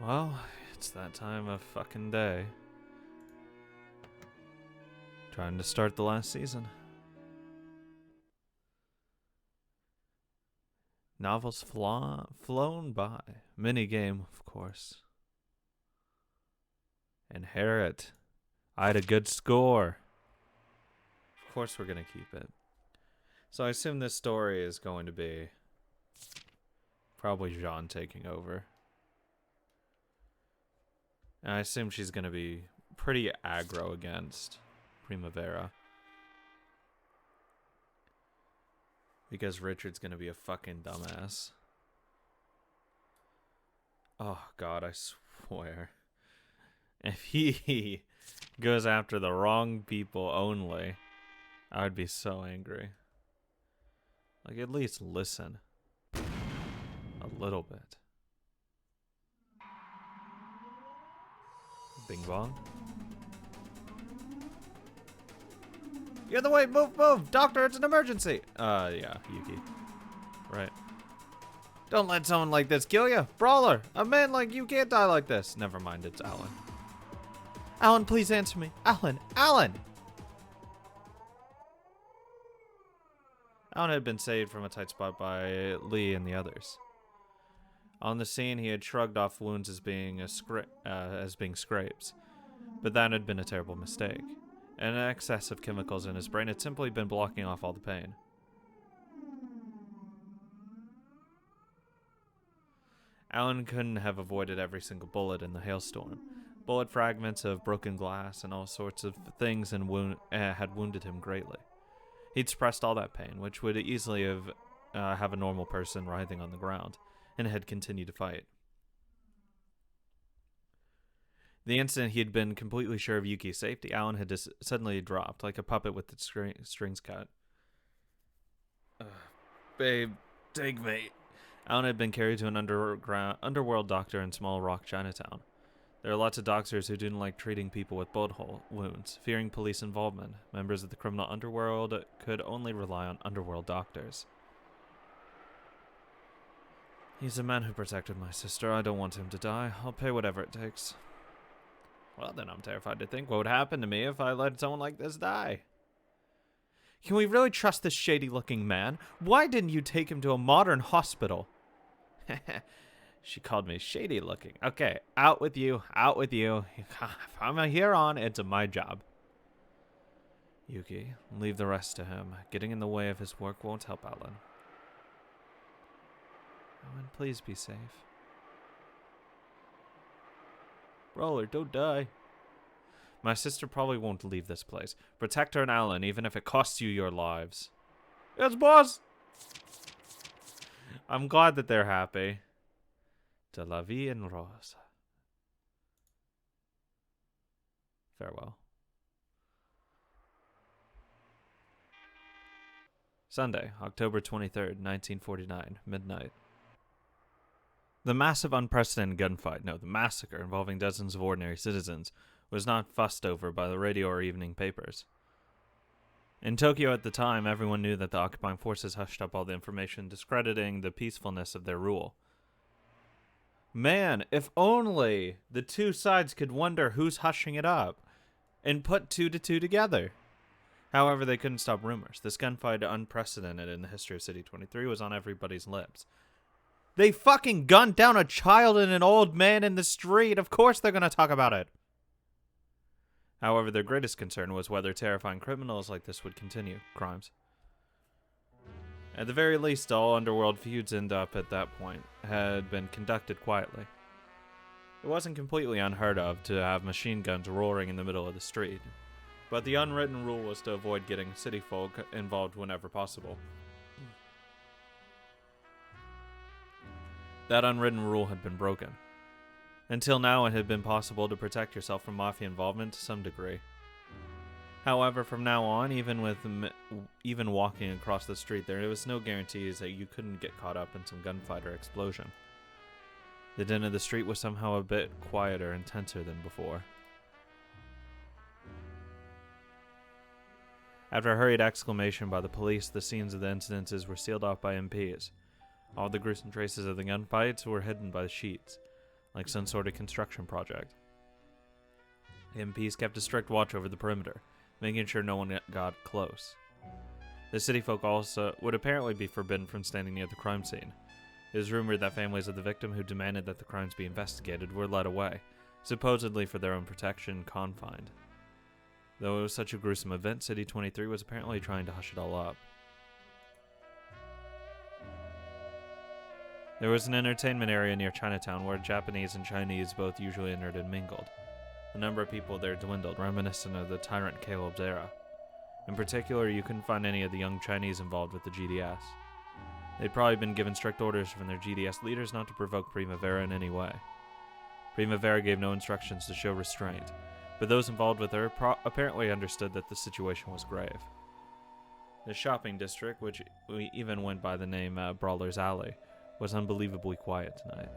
Well, it's that time of fucking day. Trying to start the last season. Novels flown by. Minigame, of course. Inherit. I had a good score. Of course we're going to keep it. So I assume this story is going to be probably Jean taking over. And I assume she's going to be pretty aggro against Primavera. Because Richard's going to be a fucking dumbass. Oh, God, I swear. If he goes after the wrong people only, I would be so angry. Like, at least listen. A little bit. Bing bong. Get the way, move! Doctor, it's an emergency! Yeah, Yuki. Right. Don't let someone like this kill you! Brawler! A man like you can't die like this! Never mind, it's Alan. Alan, please answer me! Alan! Alan had been saved from a tight spot by Lee and the others. On the scene, he had shrugged off wounds as being scrapes, but that had been a terrible mistake. An excess of chemicals in his brain had simply been blocking off all the pain. Alan couldn't have avoided every single bullet in the hailstorm. Bullet fragments of broken glass and all sorts of things had wounded him greatly. He'd suppressed all that pain, which would easily have a normal person writhing on the ground, and had continued to fight. The instant he had been completely sure of Yuki's safety, Alan had just suddenly dropped, like a puppet with its strings cut. Babe, take me. Alan had been carried to an underworld doctor in Small Rock, Chinatown. There are lots of doctors who didn't like treating people with bullet hole wounds, fearing police involvement. Members of the criminal underworld could only rely on underworld doctors. He's the man who protected my sister. I don't want him to die. I'll pay whatever it takes. Well, then I'm terrified to think what would happen to me if I let someone like this die. Can we really trust this shady-looking man? Why didn't you take him to a modern hospital? She called me shady-looking. Okay, out with you, out with you. If I'm here on, it's my job. Yuki, leave the rest to him. Getting in the way of his work won't help Alan. Alan, please be safe. Brawler, don't die. My sister probably won't leave this place. Protect her and Alan, even if it costs you your lives. Yes, boss! I'm glad that they're happy. De la vie en rose. Farewell. Sunday, October 23rd, 1949, midnight. The massive, unprecedented gunfight, the massacre involving dozens of ordinary citizens, was not fussed over by the radio or evening papers. In Tokyo at the time, everyone knew that the occupying forces hushed up all the information, discrediting the peacefulness of their rule. Man, if only the two sides could wonder who's hushing it up and put two to two together. However, they couldn't stop rumors. This gunfight, unprecedented in the history of City 23, was on everybody's lips. They fucking gunned down a child and an old man in the street. Of course they're going to talk about it. However, their greatest concern was whether terrifying criminals like this would continue crimes. At the very least, all underworld feuds end up at that point had been conducted quietly. It wasn't completely unheard of to have machine guns roaring in the middle of the street, but the unwritten rule was to avoid getting city folk involved whenever possible. That unwritten rule had been broken. Until now, it had been possible to protect yourself from mafia involvement to some degree. However, from now on, even walking across the street, there was no guarantees that you couldn't get caught up in some gunfight or explosion. The din of the street was somehow a bit quieter and tenser than before. After a hurried exclamation by the police, the scenes of the incidences were sealed off by MPs. All the gruesome traces of the gunfights were hidden by the sheets. like some sort of construction project. MPs kept a strict watch over the perimeter, making sure no one got close. The city folk also would apparently be forbidden from standing near the crime scene. It is rumored that families of the victim who demanded that the crimes be investigated were led away, supposedly for their own protection, confined. Though it was such a gruesome event, City 23 was apparently trying to hush it all up. There was an entertainment area near Chinatown where Japanese and Chinese both usually entered and mingled. The number of people there dwindled, reminiscent of the Tyrant Caleb's era. In particular, you couldn't find any of the young Chinese involved with the GDS. They'd probably been given strict orders from their GDS leaders not to provoke Primavera in any way. Primavera gave no instructions to show restraint, but those involved with her apparently understood that the situation was grave. The shopping district, which we even went by the name Brawler's Alley, was unbelievably quiet tonight.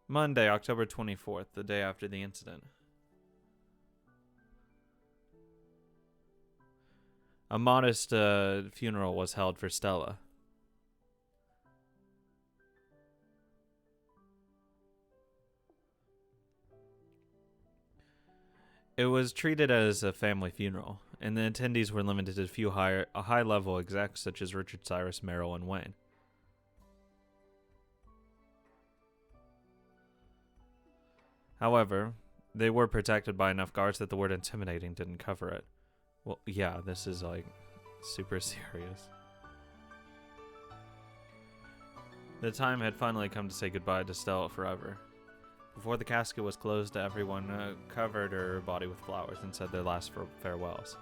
Monday, October 24th, the day after the incident. A modest funeral was held for Stella. It was treated as a family funeral, and the attendees were limited to a few high-level execs such as Richard Cyrus, Merrill, and Wayne. However, they were protected by enough guards that the word intimidating didn't cover it. Well, yeah, this is like super serious. The time had finally come to say goodbye to Stella forever. Before the casket was closed, everyone covered her body with flowers and said their last farewells.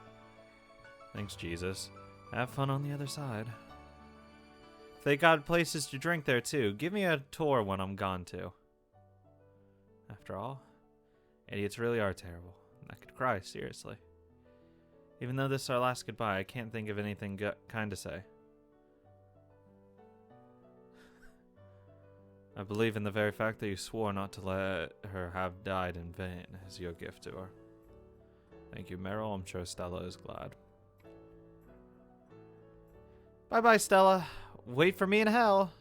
Thanks, Jesus. Have fun on the other side. If they got places to drink there too, give me a tour when I'm gone too. After all, idiots really are terrible. I could cry, seriously. Even though this is our last goodbye, I can't think of anything kind to say. I believe in the very fact that you swore not to let her have died in vain as your gift to her. Thank you, Merrill. I'm sure Stella is glad. Bye-bye, Stella. Wait for me in hell.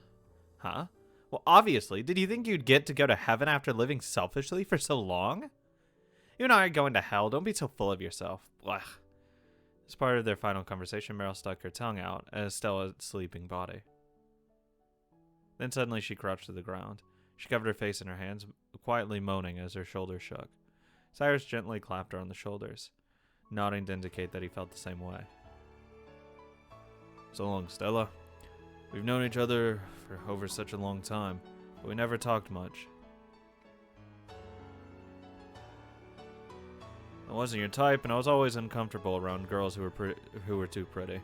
Huh? Well, obviously. Did you think you'd get to go to heaven after living selfishly for so long? You and I are going to hell. Don't be so full of yourself. Blah. As part of their final conversation, Meryl stuck her tongue out at Stella's sleeping body. Then suddenly she crouched to the ground. She covered her face in her hands, quietly moaning as her shoulders shook. Cyrus gently clapped her on the shoulders, nodding to indicate that he felt the same way. So long, Stella. We've known each other for over such a long time, but we never talked much. I wasn't your type, and I was always uncomfortable around girls who were too pretty.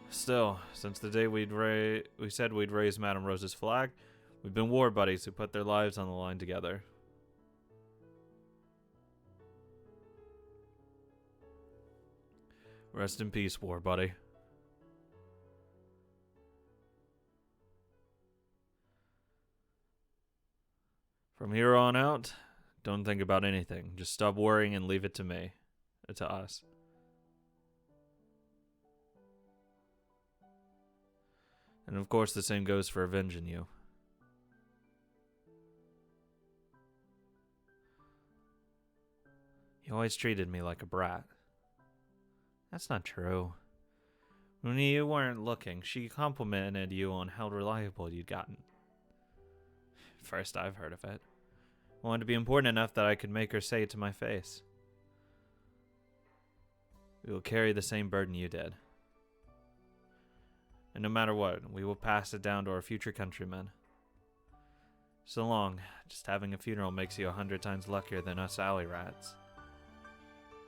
Still, since the day we said we'd raise Madame Rose's flag, we've been war buddies who put their lives on the line together. Rest in peace, war buddy. From here on out, don't think about anything. Just stop worrying and leave it to me. To us. And of course the same goes for avenging you. You always treated me like a brat. That's not true. When you weren't looking, she complimented you on how reliable you'd gotten. First I've heard of it. I wanted to be important enough that I could make her say it to my face. We will carry the same burden you did. And no matter what, we will pass it down to our future countrymen. So long, just having a funeral makes you 100 times luckier than us alley rats.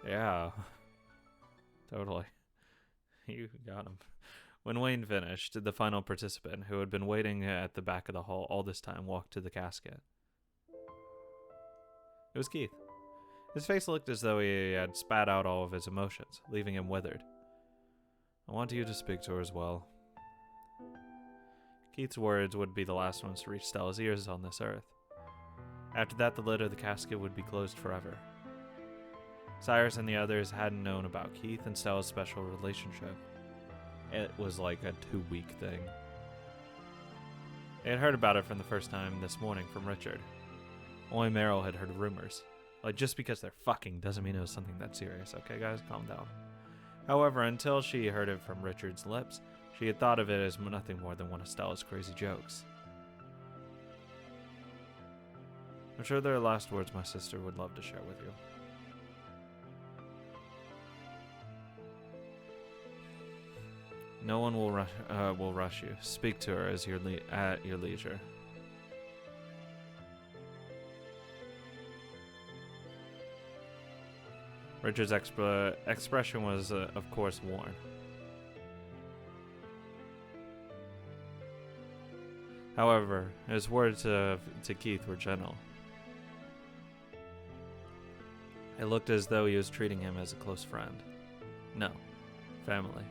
Yeah. Totally. You got him. When Wayne finished, the final participant, who had been waiting at the back of the hall all this time, walked to the casket. It was Keith. His face looked as though he had spat out all of his emotions, leaving him withered. I want you to speak to her as well. Keith's words would be the last ones to reach Stella's ears on this earth. After that, the lid of the casket would be closed forever. Cyrus and the others hadn't known about Keith and Stella's special relationship. It was like a 2-week thing. They had heard about it from the first time this morning from Richard. Only Meryl had heard rumors. Like, just because they're fucking doesn't mean it was something that serious, okay guys? Calm down. However, until she heard it from Richard's lips, she had thought of it as nothing more than one of Stella's crazy jokes. I'm sure there are last words my sister would love to share with you. No one will rush you. Speak to her as at your leisure. Richard's expression was, of course, worn. However, his words to Keith were gentle. It looked as though he was treating him as a close friend. No, family.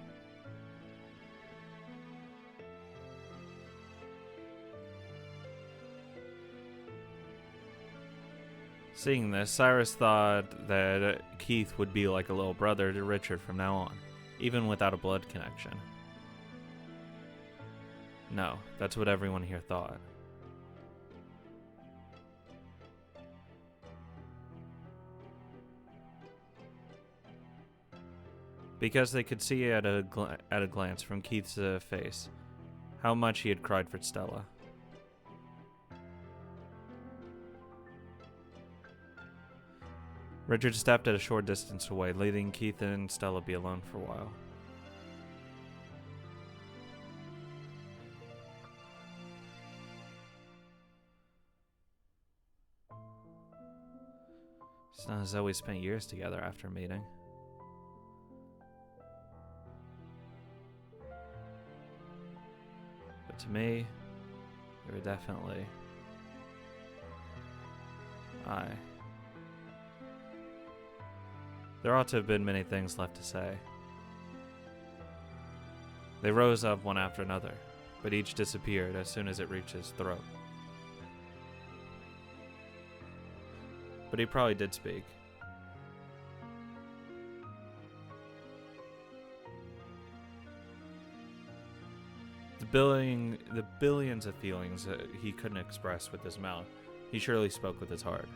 Seeing this, Cyrus thought that Keith would be like a little brother to Richard from now on, even without a blood connection. No, that's what everyone here thought. Because they could see at a glance from Keith's face how much he had cried for Stella. Richard stepped at a short distance away, letting Keith and Stella be alone for a while. It's not as though we spent years together after meeting. But to me, you were definitely... There ought to have been many things left to say. They rose up one after another, but each disappeared as soon as it reached his throat. But he probably did speak. The billions of feelings that he couldn't express with his mouth, he surely spoke with his heart.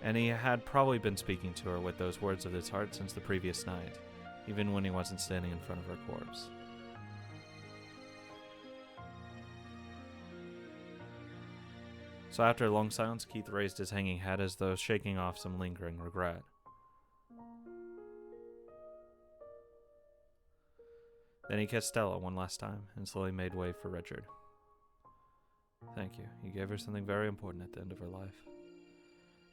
And he had probably been speaking to her with those words of his heart since the previous night, even when he wasn't standing in front of her corpse. So after a long silence, Keith raised his hanging head as though shaking off some lingering regret. Then he kissed Stella one last time and slowly made way for Richard. Thank you. You gave her something very important at the end of her life.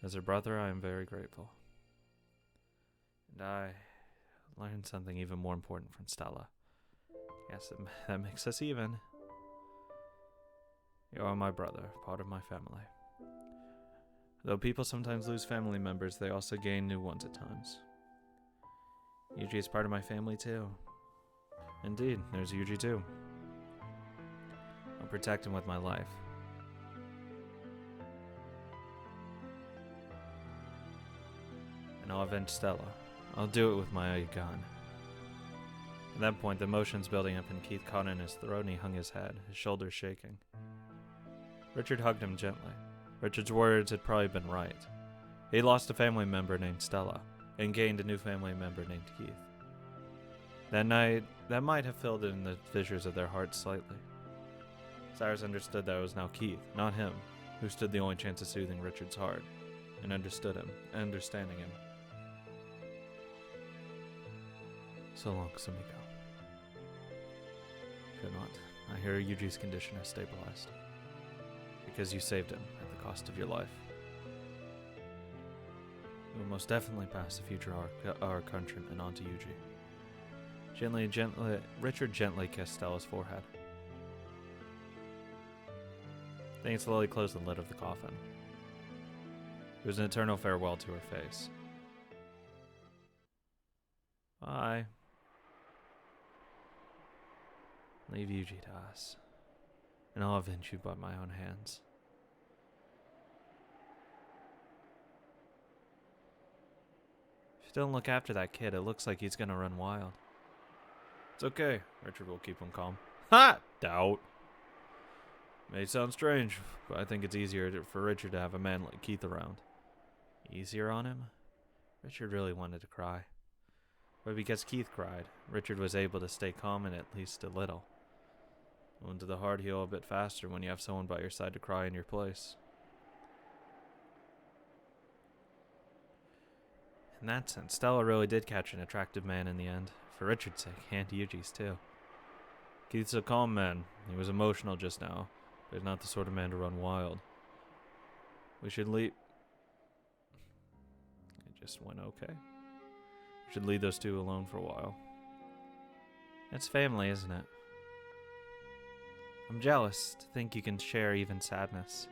As her brother, I am very grateful. And I learned something even more important from Stella. Yes, that makes us even. You are my brother, part of my family. Though people sometimes lose family members, they also gain new ones at times. Yuji is part of my family too. Indeed, there's Yuji too. I'll protect him with my life. And I'll avenge Stella. I'll do it with my gun. At that point, the emotions building up in Keith caught in his throat and he hung his head, his shoulders shaking. Richard hugged him gently. Richard's words had probably been right. He lost a family member named Stella, and gained a new family member named Keith. That night, that might have filled in the fissures of their hearts slightly. Cyrus understood that it was now Keith, not him, who stood the only chance of soothing Richard's heart, and understanding him. So long, Sumiko. Fear not. I hear Yuji's condition has stabilized. Because you saved him at the cost of your life. You will most definitely pass the future our countrymen on to Yuji. Richard gently kissed Stella's forehead. Then he slowly closed the lid of the coffin. It was an eternal farewell to her face. Bye. Leave Yuji to us, and I'll avenge you by my own hands. If you don't look after that kid, it looks like he's gonna run wild. It's okay. Richard will keep him calm. Ha! Doubt. May sound strange, but I think it's easier for Richard to have a man like Keith around. Easier on him? Richard really wanted to cry. But because Keith cried, Richard was able to stay calm and at least a little. Wounds of the heart heal a bit faster when you have someone by your side to cry in your place. In that sense, Stella really did catch an attractive man in the end, for Richard's sake, and Yuji's too. Keith's a calm man. He was emotional just now, but he's not the sort of man to run wild. We should leave... It just went okay. We should leave those two alone for a while. It's family, isn't it? I'm jealous to think you can share even sadness.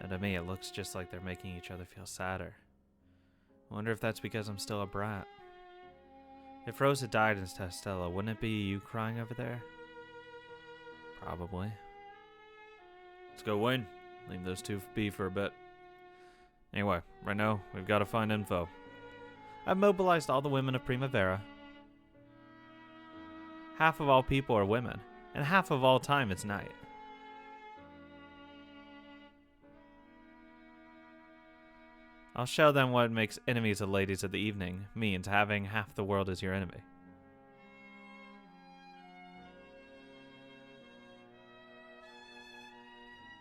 And to me, it looks just like they're making each other feel sadder. I wonder if that's because I'm still a brat. If Rose had died instead of Stella, wouldn't it be you crying over there? Probably. Let's go, Wayne. Leave those two be for a bit. Anyway, right now, we've got to find info. I've mobilized all the women of Primavera. Half of all people are women, and half of all time it's night. I'll show them what makes enemies of ladies of the evening means having half the world as your enemy.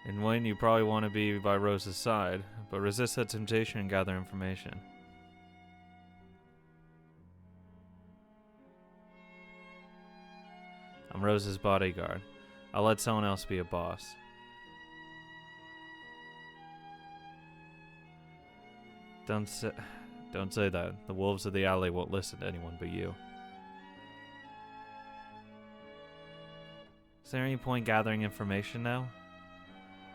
And Wayne, you probably want to be by Rose's side, but resist the temptation and gather information. I'm Rose's bodyguard. I'll let someone else be a boss. Don't say that. The wolves of the alley won't listen to anyone but you. Is there any point gathering information now?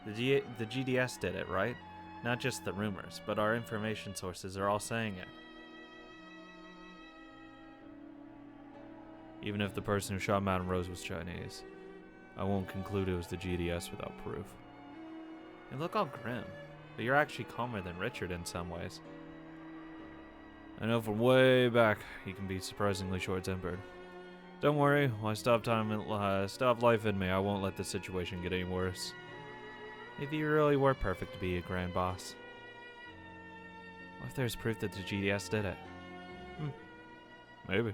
The GDS did it, right? Not just the rumors, but our information sources are all saying it. Even if the person who shot Madame Rose was Chinese, I won't conclude it was the GDS without proof. You look all grim, but you're actually calmer than Richard in some ways. I know from way back he can be surprisingly short-tempered. Don't worry, while I still have life in me, I won't let the situation get any worse. If you really were perfect to be a grand boss. What if there's proof that the GDS did it? Maybe.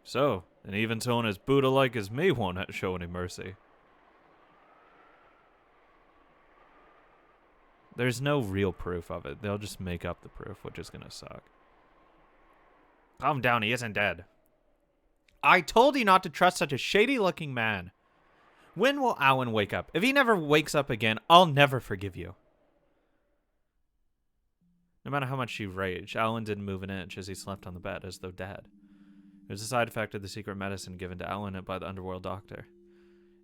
So, and even someone as Buddha-like as me won't show any mercy. There's no real proof of it. They'll just make up the proof, which is gonna suck. Calm down, he isn't dead. I told you not to trust such a shady-looking man. When will Alan wake up? If he never wakes up again, I'll never forgive you. No matter how much she raged, Alan didn't move an inch as he slept on the bed, as though dead. It was a side effect of the secret medicine given to Alan by the underworld doctor.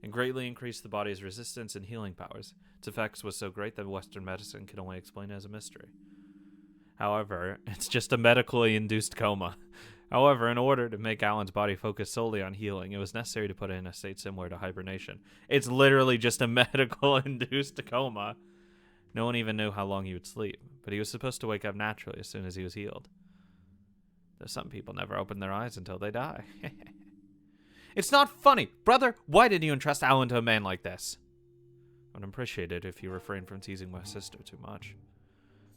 It greatly increased the body's resistance and healing powers. Its effects was so great that Western medicine could only explain it as a mystery. However, it's just a medically induced coma. However, in order to make Alan's body focus solely on healing, it was necessary to put it in a state similar to hibernation. It's literally just a medical-induced coma. No one even knew how long he would sleep, but he was supposed to wake up naturally as soon as he was healed. Though some people never open their eyes until they die. It's not funny! Brother, why did you entrust Alan to a man like this? I would appreciate it if you refrained from teasing my sister too much.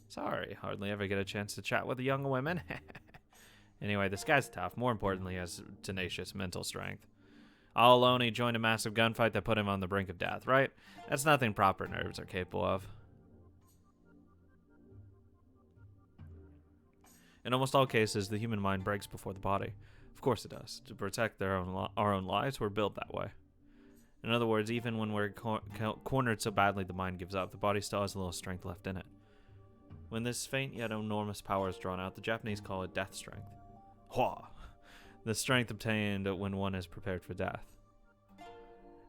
Sorry, hardly ever get a chance to chat with the young women. Anyway, this guy's tough. More importantly, he has tenacious mental strength. All alone, he joined a massive gunfight that put him on the brink of death, right? That's nothing proper nerves are capable of. In almost all cases, the human mind breaks before the body. Of course it does. To protect our own lives, we're built that way. In other words, even when we're cornered so badly the mind gives up, the body still has a little strength left in it. When this faint yet enormous power is drawn out, the Japanese call it death strength. Hua! The strength obtained when one is prepared for death.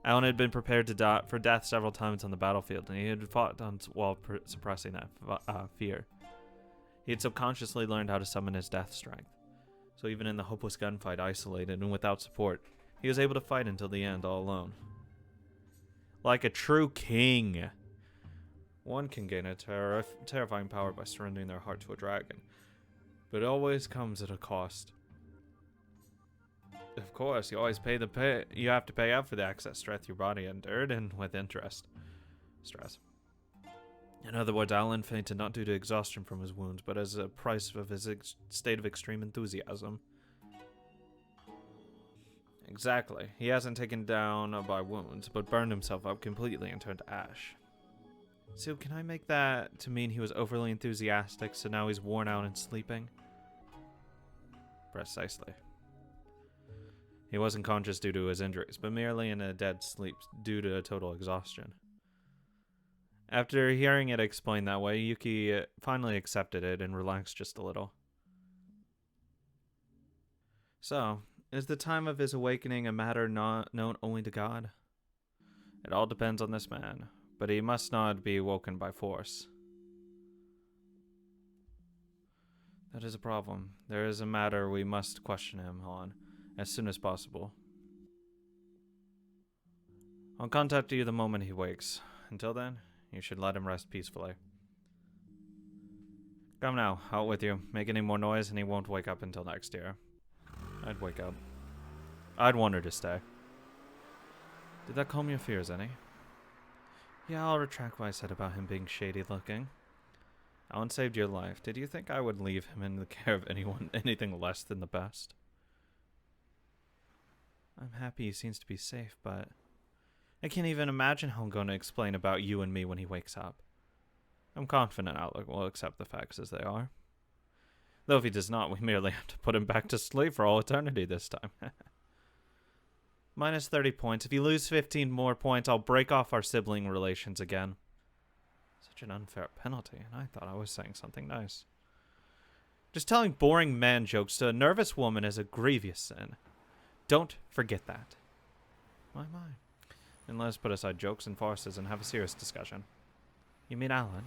Alan had been prepared for death several times on the battlefield, and he had fought while suppressing that fear. He had subconsciously learned how to summon his death strength. So even in the hopeless gunfight, isolated and without support, he was able to fight until the end all alone. Like a true king. One can gain a terrifying power by surrendering their heart to a dragon, but it always comes at a cost. Of course, you always you have to pay out for the excess strength your body endured, and with stress. In other words, Alan fainted not due to exhaustion from his wounds, but as a price of his state of extreme enthusiasm. Exactly. He hasn't taken down by wounds, but burned himself up completely and turned to ash. So can I make that to mean he was overly enthusiastic, so now he's worn out and sleeping? Precisely. He wasn't conscious due to his injuries, but merely in a dead sleep due to total exhaustion. After hearing it explained that way, Yuki finally accepted it and relaxed just a little. So, is the time of his awakening a matter not known only to God? It all depends on this man, but he must not be woken by force. That is a problem. There is a matter we must question him on as soon as possible. I'll contact you the moment he wakes. Until then, you should let him rest peacefully. Come now, out with you. Make any more noise and he won't wake up until next year. I'd wake up. I'd want her to stay. Did that calm your fears any? Yeah, I'll retract what I said about him being shady looking. Alan saved your life. Did you think I would leave him in the care of anything less than the best? I'm happy he seems to be safe, but I can't even imagine how I'm going to explain about you and me when he wakes up. I'm confident Alec will accept the facts as they are. Though if he does not, we merely have to put him back to sleep for all eternity this time. Minus 30 points. If you lose 15 more points, I'll break off our sibling relations again. Such an unfair penalty, and I thought I was saying something nice. Just telling boring man jokes to a nervous woman is a grievous sin. Don't forget that. My. And let us put aside jokes and farces and have a serious discussion. You mean Alan?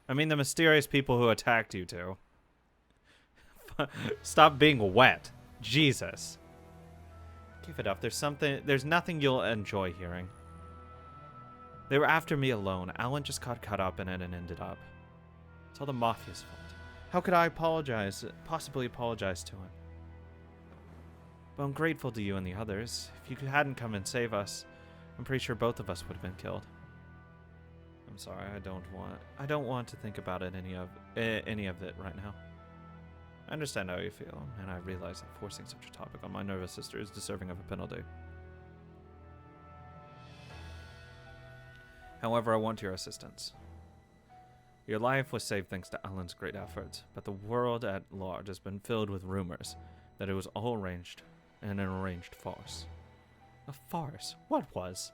I mean the mysterious people who attacked you two. Stop being wet. Jesus. Give it up. There's nothing you'll enjoy hearing. They were after me alone. Alan just got caught up in it and ended up. It's all the Mafia's fault. How could I possibly apologize to him? But I'm grateful to you and the others. If you hadn't come and save us, I'm pretty sure both of us would have been killed. I'm sorry, I don't want to think about it any of it right now. I understand how you feel, and I realize that forcing such a topic on my nervous sister is deserving of a penalty. However, I want your assistance. Your life was saved thanks to Alan's great efforts, but the world at large has been filled with rumors that it was all arranged in an arranged farce. A farce? What was?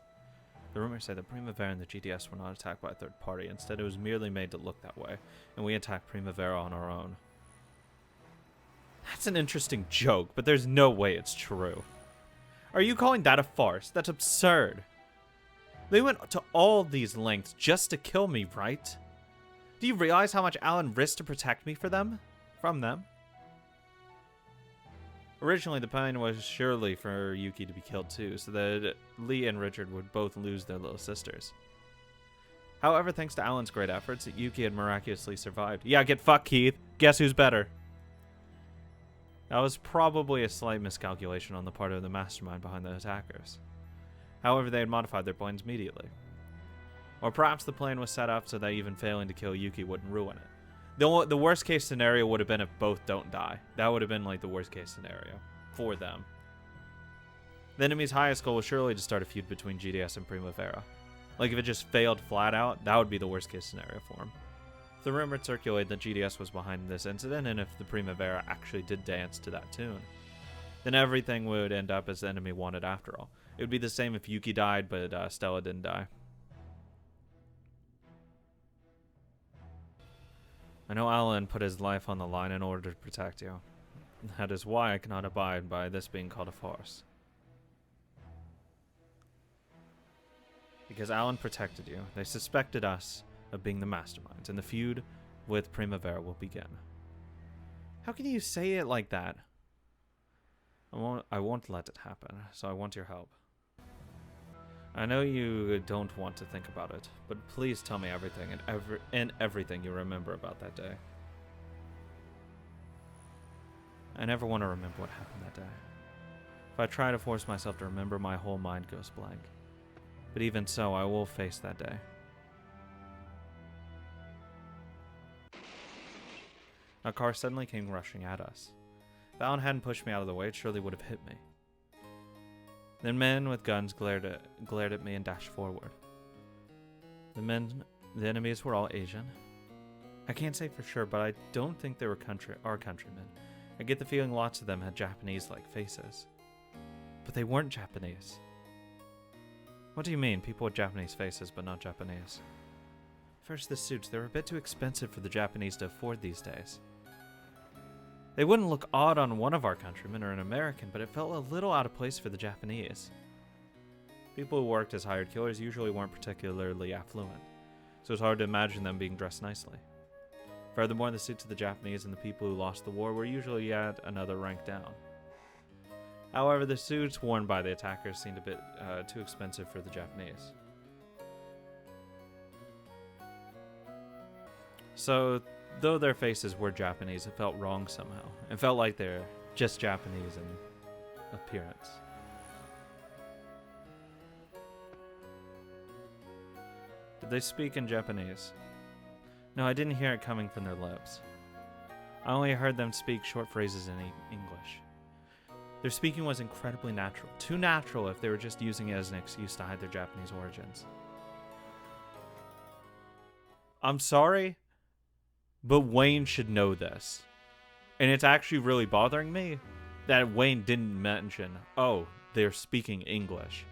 The rumors say that Primavera and the GDS were not attacked by a third party. Instead, it was merely made to look that way, and we attacked Primavera on our own. That's an interesting joke, but there's no way it's true. Are you calling that a farce? That's absurd. They went to all these lengths just to kill me, right? Do you realize how much Alan risked to protect me from them? Originally, the plan was surely for Yuki to be killed too, so that Lee and Richard would both lose their little sisters. However, thanks to Alan's great efforts, Yuki had miraculously survived. Yeah, get fucked, Keith. Guess who's better? That was probably a slight miscalculation on the part of the mastermind behind the attackers. However, they had modified their plans immediately. Or perhaps the plan was set up so that even failing to kill Yuki wouldn't ruin it. The worst case scenario would have been if both don't die. That would have been like the worst case scenario for them. The enemy's highest goal was surely to start a feud between GDS and Primavera. Like if it just failed flat out, that would be the worst case scenario for him. The rumor circulated that GDS was behind this incident, and if the Primavera actually did dance to that tune, then everything would end up as the enemy wanted after all. It would be the same if Yuki died, but Stella didn't die. I know Alan put his life on the line in order to protect you. That is why I cannot abide by this being called a farce. Because Alan protected you. They suspected us of being the masterminds, and the feud with Primavera will begin. How can you say it like that? I won't let it happen, so I want your help. I know you don't want to think about it, but please tell me everything and everything you remember about that day. I never want to remember what happened that day. If I try to force myself to remember, my whole mind goes blank. But even so, I will face that day. A car suddenly came rushing at us. If Alan hadn't pushed me out of the way, it surely would have hit me. Then men with guns glared at me and dashed forward. The enemies were all Asian. I can't say for sure, but I don't think they were our countrymen. I get the feeling lots of them had Japanese-like faces. But they weren't Japanese. What do you mean, people with Japanese faces but not Japanese? First, the suits. They were a bit too expensive for the Japanese to afford these days. They wouldn't look odd on one of our countrymen or an American, but it felt a little out of place for the Japanese. People who worked as hired killers usually weren't particularly affluent, so it's hard to imagine them being dressed nicely. Furthermore, the suits of the Japanese and the people who lost the war were usually yet another rank down. However, the suits worn by the attackers seemed a bit too expensive for the Japanese. So, though their faces were Japanese, it felt wrong somehow. It felt like they're just Japanese in appearance. Did they speak in Japanese? No, I didn't hear it coming from their lips. I only heard them speak short phrases in English. Their speaking was incredibly natural. Too natural if they were just using it as an excuse to hide their Japanese origins. I'm sorry, but Wayne should know this. And it's actually really bothering me that Wayne didn't mention, oh, they're speaking English.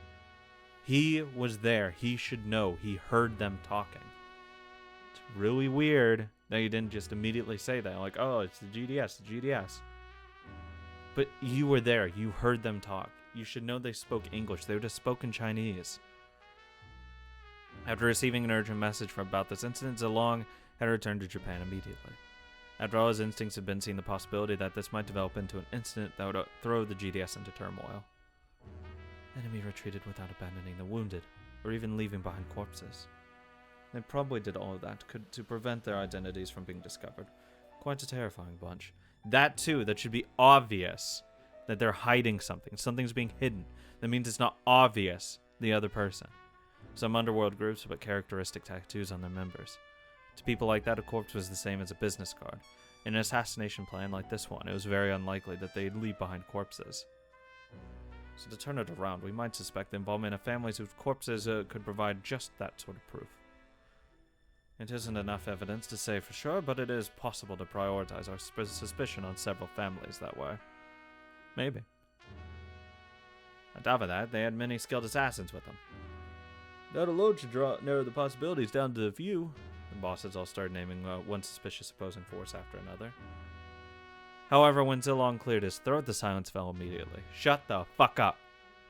He was there. He should know. He heard them talking. It's really weird that he didn't just immediately say that. Like, oh, it's the GDS, the GDS. But you were there. You heard them talk. You should know they spoke English. They would have spoken Chinese. After receiving an urgent message about this incident, Zilong had returned to Japan immediately. After all, his instincts had been seeing the possibility that this might develop into an incident that would throw the GDS into turmoil. Enemy retreated without abandoning the wounded, or even leaving behind corpses. They probably did all of that to prevent their identities from being discovered. Quite a terrifying bunch. That too, that should be obvious that they're hiding something. Something's being hidden. That means it's not obvious the other person. Some underworld groups put characteristic tattoos on their members. To people like that, a corpse was the same as a business card. In an assassination plan like this one, it was very unlikely that they'd leave behind corpses. So to turn it around, we might suspect the involvement of families whose corpses could provide just that sort of proof. It isn't enough evidence to say for sure, but it is possible to prioritize our suspicion on several families that way. Maybe. On top of that, they had many skilled assassins with them. That alone should narrow the possibilities down to a few. The bosses all started naming one suspicious opposing force after another. However, when Zilong cleared his throat, the silence fell immediately. Shut the fuck up.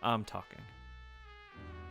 I'm talking.